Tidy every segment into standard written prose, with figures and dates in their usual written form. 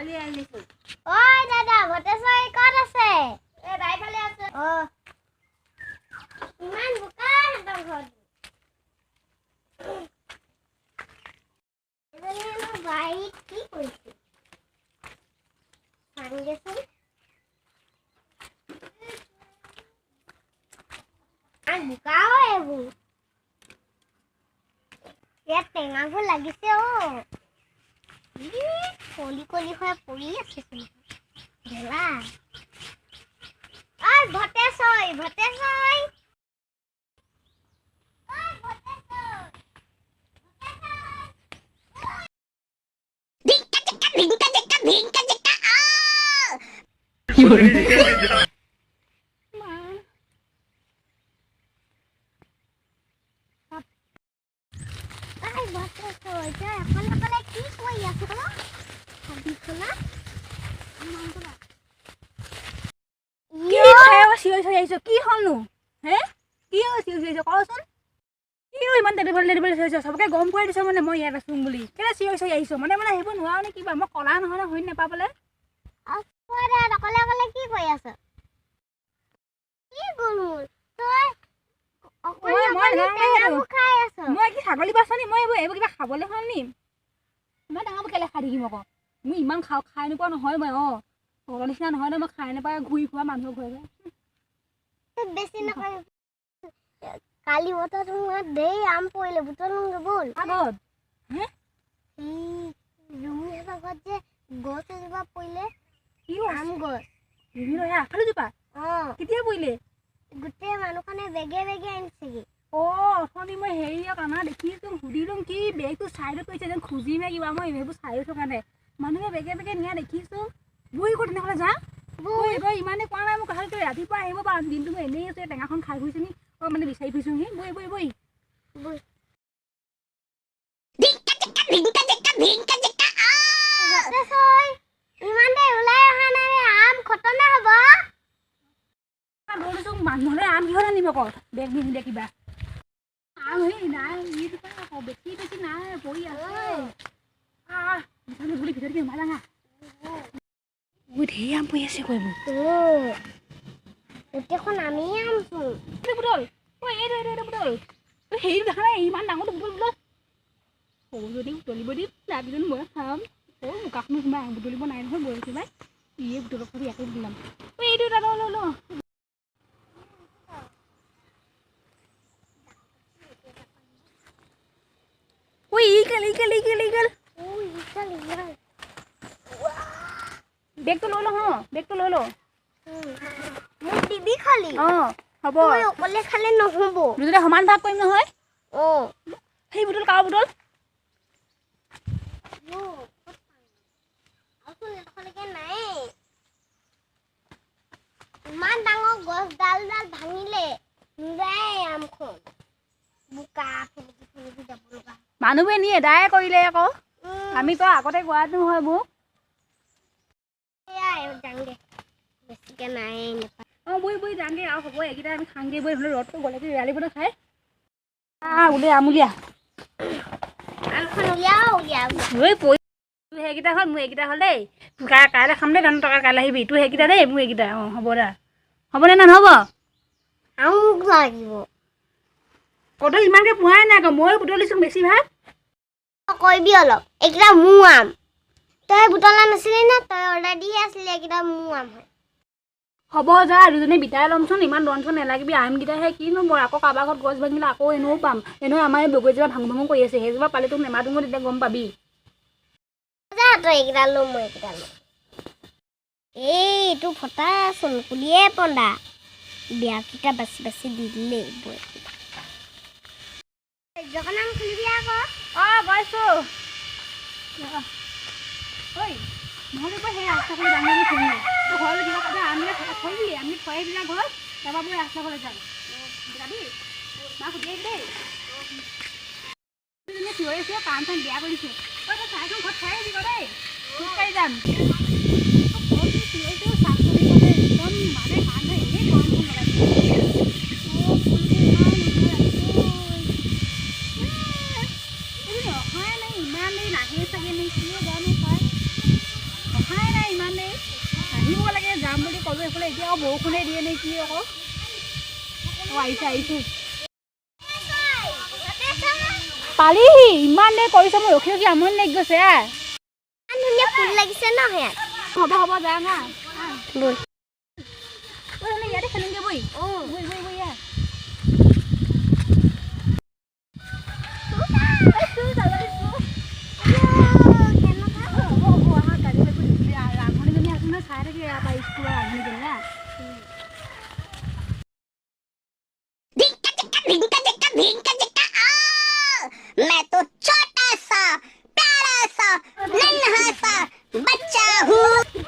দালি আনিছো ঐ দাদা ভটেশ্বৰী ক'ত আছে এ বাইফালে আছে ইমান বোকা হেতৰ ঘৰত এজনী বাৰীত কি কৰিছে চাংগেচোন বোকা এইবোৰ ইয়াত টেঙাবোৰ লাগিছে কলি কলি হৈ পৰি আছে ভেলা ভটেশ্বৰী কি হলনো হে কি কচোন কি ইমান চবকে গম পোৱাই দিছ মানে মই ইয়াত আছো বুলি কেলে চিঞৰি আহিছো মানে সেইবোৰ নোৱাৰো নে কিবা মই কলা নহয় হৈ নাপাবলে অকলে কি কৰি আছ কি গলো তই মই কি ছাগলী বাছনি মই এইবোৰ কিবা খাবলৈ হ'ল নি মই ডাঙৰবোৰ কেলে খাই থাকিম আকৌ মই ইমান খাই নোপোৱা নহয় মই তলৰ নিচিনা নহয় ন মই খাই নাপাই ঘূৰি খোৱা মানুহ ঘৰে বেছি নকয় কালি বতৰ তোমাৰ দেই আম পৰিলে বুটল বল আগত হে ৰুমি আগত যে গছ এজোপা পৰিলে কি আম গছ ৰুমিৰ আখালো জোপা কেতিয়া পৰিলে গোটেই মানুহখনে বেগে আনিছেগে অথনি মই হেৰিয়ক আনা দেখিছো সুধিলো কি বেগটো চাইডত পৰিছে যেন খুজিমে কিবা মই সেইবোৰ চাই থকা নাই মানুহে বেগে নিয়া দেখিছো বহি ক'ত তেনেহ'লে যা বৈ ইমানে কোৱা নাই মোক কথাটো ৰাতিপুৱা আহিব পাৰ দিনটো মই এনেই আছে টেঙাখন খাই ফুৰিছো নি মানে বিচাৰি ফুৰিছোহি বৈ মানুহলে আম কিহত আনিম আকৌ বেগ নিদিলে কিবা আম নাই বেছি নাই পৰি আছে বুলি ভিতৰত কি সোমাই যাঙা ঢেৰ আম পৰি আছে কৰিব গোটেইখন আমি আমচোন বুটল এইটো বুটল হেৰি দেখা নাই ইমান ডাঙৰটো বুটল সৰু যদি বুটলিব দিম তাৰপিছত মই খাম বোকাখনো সোমাই বুটলিব নাই নহয় বৈ সোমাই ইয়ে বুটলৰ কৰি ইয়াতে দিলাম এইটো দাদা ল বেগটো লৈ ল বেগটো লৈ ল মোক দিবি খালি হ'ব অকলে খালে নহ'ব দুজনে সমান ভাগ কৰিম নহয় সেই বুটল কাৰ বুটল ইমান ডাঙৰ গছ ডাল ভাঙিলে আমখন বোকা যাব লগা মানুহবোৰে নি এদায় কৰিলে আকৌ আমি তই আগতে কোৱাটো নহয় মোক বেছিকে নাই বৈ যামগে আৰু হ'ব এইকেইটা আমি খাংগে বৈ ৰ'দটো গ'লে ৰেলিবলৈ খাই উলিয়া আমুলিয়া আমখন উলিয়াও সেইকেইটা হ'ল মোৰ এইকেইটা হ'ল দেই কাইলৈ খাম দেই জানো টকা কাইলৈ আহিবি তোৰ সেইকেইটা দেই মোৰ এইকেইটা হ'ব দে নহ'ব আৰু মোক লাগিব কটো ইমানকে পোৱাই নাই আকৌ ময়ো বুটলিছোঁ বেছি ভাগ কৰিবি অলপ এইকেইটা মোৰ আম তই বুটলা নাছিলি না তই অৰ্ডাৰ দিহে আছিলি এইকেইটা মোৰ আম হয় হ'ব যা দুজনী বিটাই ল'মচোন ইমান দনচোন নালাগিবি আমকেইটাহে কিনো বৰ আকৌ কাৰোবাৰ ঘৰত গছ ভাঙিলে আকৌ এনেও পাম এনেও আমাৰ এই বগৰীজোপা ভাঙো কৰি আছে সেইজোপা পালে তোক নেমাতো তেতিয়া গম পাবি যা তই এইকেইটা ল'ম মই এইকেইটা ল'ম এইটো ফটা চলকুলিয়ে পন্দা বিয়াকেইটা বাচি দি দিলে জগন্নাথ খুলিবি আকৌ গৈছোঁ ঐ নহ'লে সেই ৰাস্তা ফালে যাম বুলি শুনি ঘৰলৈ কিবা কথা আমি থৈ দিলি আমি থৈ আহিবিলা ঘৰ তাৰপৰা মই ৰাস্তা ফালে যাম যাবি মাক সুধি আহিবি দেই চিঞৰি আছোঁ কাম চাম বেয়া কৰিছোঁ তই চাইখন ঘৰত থৈ আহিবি দেই খোজকাঢ়ি যাম চিঞৰিছোঁ চাহ কৰি একদম মানে মানুহে এনেই গৰম লগাইছে অহাই নাই ইমান দেৰি নাহে চাগে নে কিয় জানো পায় অহাই আহিছে পালিহি ইমান দেৰি কৰিছে মই ৰখি ৰখি আমনি লাগি গৈছে ধুনীয়া ফুল লাগিছে ন সেয়াত হ'ব যাওঁ না বল ইয়াতে খেলোগে বই ইয়াত मैं तो छोटा सा प्यारा सा नन्हा सा बच्चा हूँ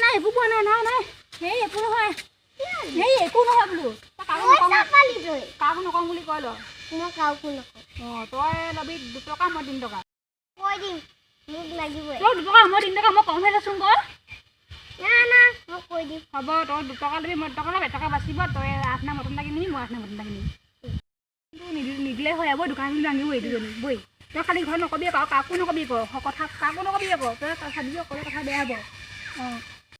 নাই একো পোৱা নাই সেই একো নহয় বোলো কাকো নকওঁ বুলি কৈ ল মই কাকো নকওঁ তই লবি 2 টকা মই 3 টকা কৈ দিম মোক লাগিবই তই 2 টকা মই 3 টকা মই কমহে লৈছোঁ ক না মই কৈ দিম হ'ব তই 2 টকা লবি মই 1 টকা ল'ম 1 টকা বাচিব তই 8 না মটন লাগি নিবি মই 8 না মটন লাগি নিবি নিদিলে হয় বৈ দোকান বুলি আনিব এইটোজনী বৈ তই খালি ঘৰত নকবি আকৌ কাকো নকবি আকৌ কথা কাকো নকবি আকৌ তই চাবি অকলে কথা বেয়া হ'ব